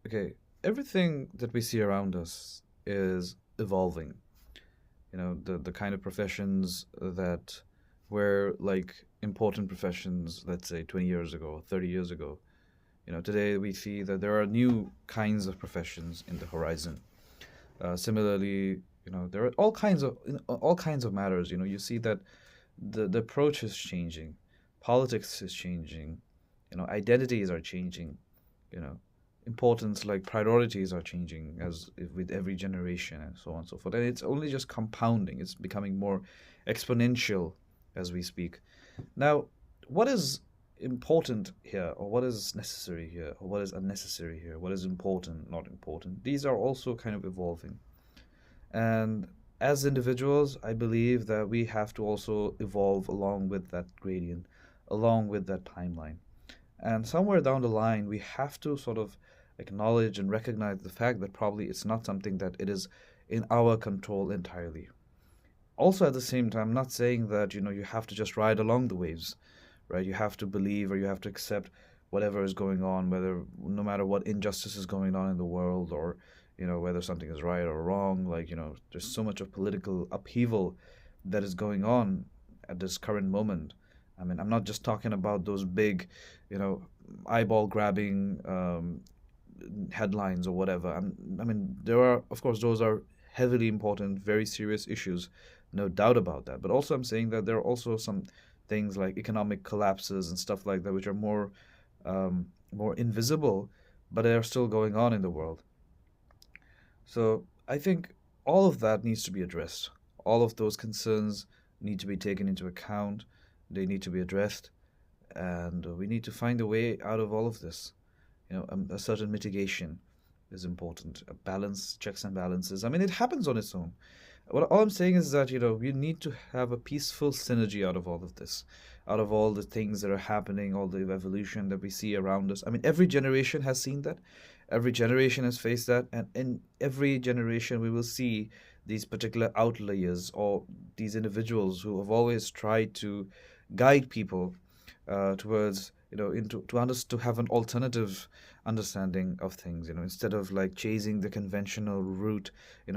Okay, everything that we see around us is evolving. The kind of professions that were like important professions, let's say 20 years ago, 30 years ago. Today we see that there are new kinds of professions in the horizon. Similarly, there are all kinds of matters. You see that the approach is changing, politics is changing, identities are changing, you know, importance like priorities are changing as with every generation and so on and so forth. And it's only just compounding. It's becoming more exponential as we speak. Now, what is important here, or what is necessary here, or what is unnecessary here, what is important, not important, these are also kind of evolving. And as individuals, I believe that we have to also evolve along with that gradient, along with that timeline. And somewhere down the line, we have to sort of acknowledge and recognize the fact that probably it's not something that it is in our control entirely. Also, at the same time, I'm not saying that, you have to just ride along the waves, right? You have to believe or you have to accept whatever is going on, whether no matter what injustice is going on in the world, or whether something is right or wrong. Like, there's so much of political upheaval that is going on at this current moment. I mean, I'm not just talking about those big, you know eyeball grabbing headlines or whatever. I mean, there are, of course, those are heavily important, very serious issues, no doubt about that. But also, I'm saying that there are also some things like economic collapses and stuff like that, which are more invisible, but they are still going on in the world. So I think all of that needs to be addressed. All of those concerns need to be taken into account. They need to be addressed, and we need to find a way out of all of this. A certain mitigation is important. A balance, checks and balances. I mean, it happens on its own. All I'm saying is that we need to have a peaceful synergy out of all of this, out of all the things that are happening, all the evolution that we see around us. I mean, every generation has seen that, every generation has faced that, and in every generation we will see these particular outliers, or these individuals who have always tried to guide people towards into to have an alternative understanding of things, instead of like chasing the conventional route,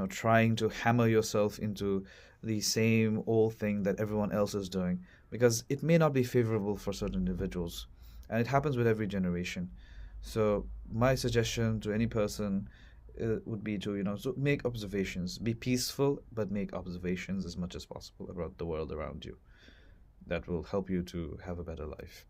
trying to hammer yourself into the same old thing that everyone else is doing, because it may not be favorable for certain individuals, and it happens with every generation. So my suggestion to any person would be to make observations, be peaceful, but make observations as much as possible about the world around you. That will help you to have a better life.